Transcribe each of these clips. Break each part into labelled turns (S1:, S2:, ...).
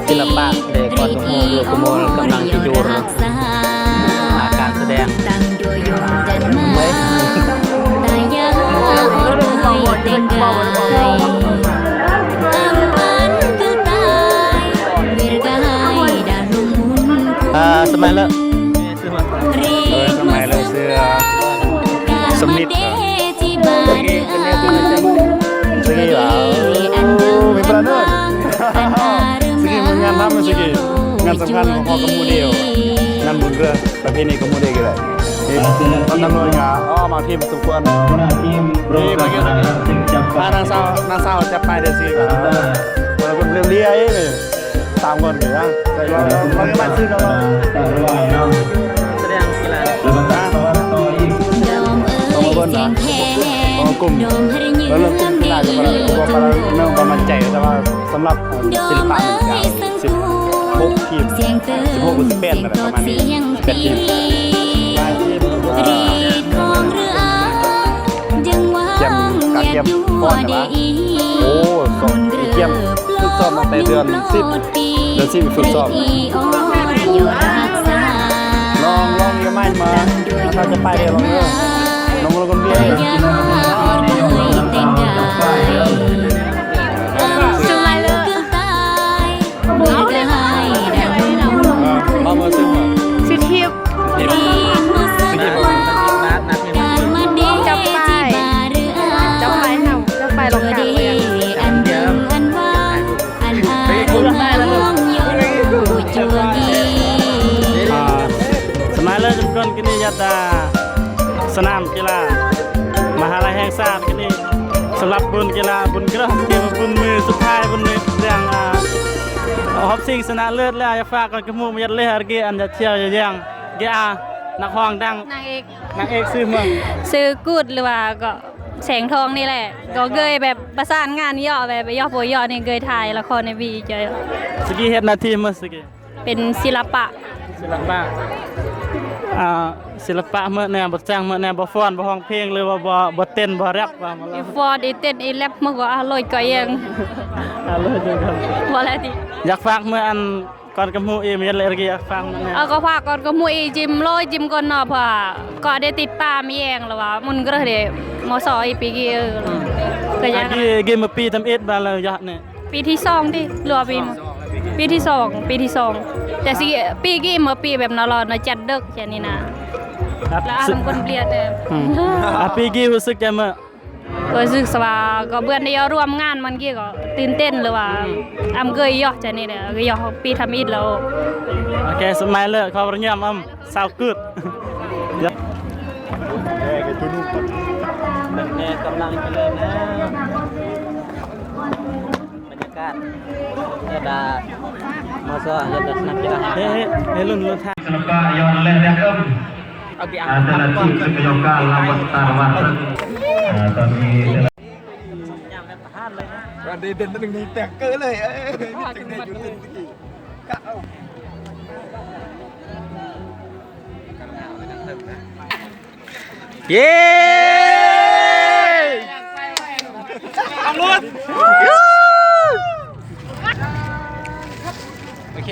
S1: ศิลปะเด็กก่อนโมโลโกโมกำลังที่ดูอาการแสดงไว้สมัยละสมัยละเสื้อสมิธsegi lah, benar. Segi mengan nama segi, ngan sengkan kau kemudian, ngan bunga tapi ini kemudian kita. Tentang lo ya, oh makin bersukuan. Ini bagian nasau capai dari sini. Walaupun belum dia ini, tanggung ya. Bagaimana sih kalau sedang silat? Cùng đó là cùng là cho para nông và mặt chạyแต่ว่าสำหรับศิลปะมันยาว16ทีม16เป็น8อะไรประมาณนี้8ทีมเกมการเกมก้อนนะโอ้สองเกมฝึกซ้อมตั้งแต่เดือน10ฝึกซ้อมลองยังไม่มาถ้าจะไปเดี๋ยวลองคนเดียว
S2: ชื่อทิพย์จะไปลงกันเลย
S1: สมัยเริ่มต้นกินยาตาสนามกีฬามหาลัยแห่งชาตินี่สำหรับบุญกีฬาบุญกระเกี่ยวกับบุญมือสุดท้ายบุญมือเรื่องฮอปซิงชนะเลิศแล้วจะฝากกันกับมูมายัดเลือดกี่อันจะเชี่ยวอย่างเกี่ยนักห้องดังนางเอกซื้อเมือง
S2: ซื้อกูดหรือว่าก็แสงทองนี่แหละก็เกยแบบประสานงานย่อแบบย่อโปรย่อนี่เกยถ่ายละครในวีเจอ
S1: สกี้เฮ็ดนาทีมั้ยสกี้
S2: เป็นศิลปะ
S1: ศิลปะเมื่อแนวบทจ้างเมื่อแนวบทฟ้อนบทห้องเพลงหรือว่าบทเต้นบทแรปว่ามาแล้ว
S2: ฟอนอีเต้นอีแรปเมื่อก็อร่อยก็ยัง
S3: Halo juga.
S2: Boleh di.
S3: Jak phak mưa ăn con kamu email lagi jak phak mưa.
S2: เอาก็พาก่อนก็มุยจิมโลยจิมก่อนเนาะพ่อก็ได้ติดตามเองแล้วว่ามันก็ได้มสอีปีกี่ก็ยัง
S3: Lagi game pi tam it bala ya ne.
S2: ปีที่2ดิหรือว่าปีที่2แต่สิปีกี่มาปีแบบนรอจัดดึกอย่างนี้นะแล้วอารมณ์คนเปลี่ยน
S3: Api gi รู้สึกยังมั้ย
S2: ก็รู้สึกว่าก็เบื่อได้ร่วมงานมันกี่ก็ตื่นเต้นหรือว่าอำเกยยอจะนี่เด้อก็ยอปีทำอีกแล้ว
S3: Oke, smile le kau bernyam sao good. Ya.
S1: กับจุนุก
S4: นี่กำลังไปเลยนะบรรยากาศจะดามอซอจะดัสนักกีฬา
S3: Lun tha.
S5: Selepas yang leh dah
S4: Oke,
S5: adalah tim kejokan lawan Tarwan. Tapi
S1: ประเด็นนึงนี่แตกเกินเลยจึงได้ยุติ
S3: เย้ทำรถโอเค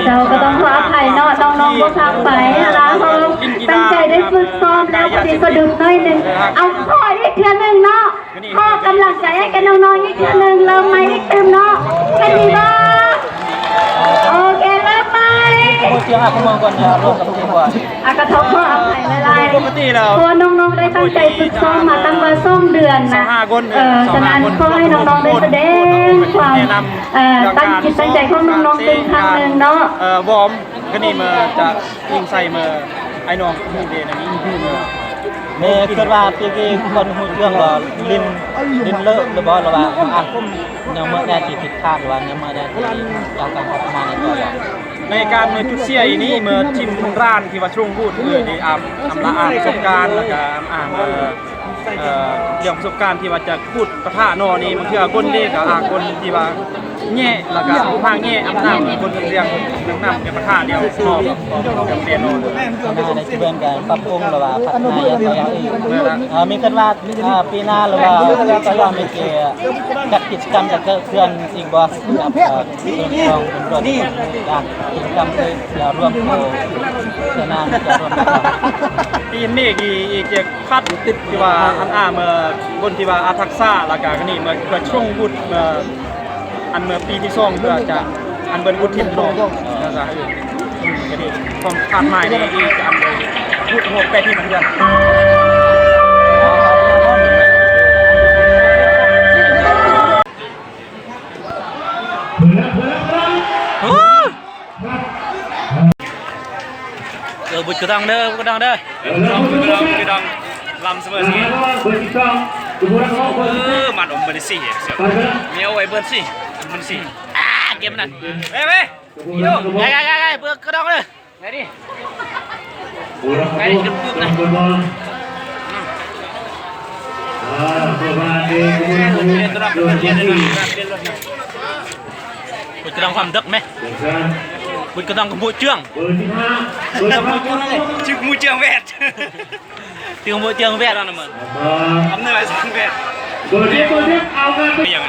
S6: เราก็ต้องขออภัยเนาะน้องๆก็ทำไปนะคะเขาตั้งใจได้ฝึกซ้อมแล้วพอดีก็ดึงหน่อยหนึ่งเอาพ่ออีกเทื่อหนึ่งเนาะพ่อกำลังใจให้กันน้องๆอีกเทื่อหนึ่งเริ่มไหมอีกเติมเนาะแค่นี้บ้างโอเคเริ่มไหม
S4: Kemudian aku mau kan ya loกับตัว
S6: อากระทบขออภัยหลายๆตัวน้องๆได้ตั้งใจฝึกซ้อมมาตั้งแต่ส้มเดือนนะฉะนั้นขอให้น้องๆได้แสดงความตั้งจิตตั้งใจของน้องๆเป็นครั้งหนึ่งเนาะ
S3: วอร์มก็นี่มาจากยิงใส่มาไอ้น้องมูเดนะนี่คือมา
S4: นี่คิดว่าปีกี้คนหูเรื่องว่าลินเลิกหรือบ่หรือว่ายังไม่ได้ที่ผิดพลาดหรือว่ายังไม่ได้ที่เราการพัฒนาในตัวอย่าง
S3: ในการเมื่อจุดเสียอีนี้เมื่อทีมร้านที่ว่าช่วงพูดคือที่อำละอ่านประสบการณ์แล้วก็อ่านเรื่องประสบการณ์ที่ว่าจะพูดประทะนอนี้มันคือคนเด็กกับคนที่ว่าแง่แล้วก็ผู้พางแง่อำนาจคนเรียงนำเป็นประทะเดียวนอกเรียนนอ
S4: ในชีวิตการปรับปรุงหรือว่าพัฒนาอย่างตัวอย่างมีคิดว่าปีหน้าหรือว่าก็ยอมมีเกี่ยจัดกิจกรรมจะเกิดขึ้นอีกบ่กับรวมจากกิจกรรมคือจะร่วมโคเสนาจะร่วม
S3: ปีนี้อีกเกี่ยวคัดติดที่ว่าอันเมื่อบนที่ว่าอาทักษะแล้วก็นี่เมื่อช่วงบุตรอันเมื่อปีที่2เพื่อจะอันเบิ้ลบุตรทิพย์ลงนะครับก็ดีความคาดหมายในอีกอันเลยพูดโหดไปที่มันเดือนบุตรกระดังเด้อกระดังเด้อกระดังลำเสมอสิมันอมบันสิเสียเมียวไว้เบิ้ลสิมันสิเกมนั้นเว้ยโย่ไงเบิกกระดังเลยไงดิกระปุกนะบุตรกระดังความดึกไหมบุตรกระดังกับบุตรเจื้องชื่อมูเจื้องแวดชื่อมูเจื้องแวดแล้วนะมึงทำเนื้ออะไรสังแวดเป็นยังไง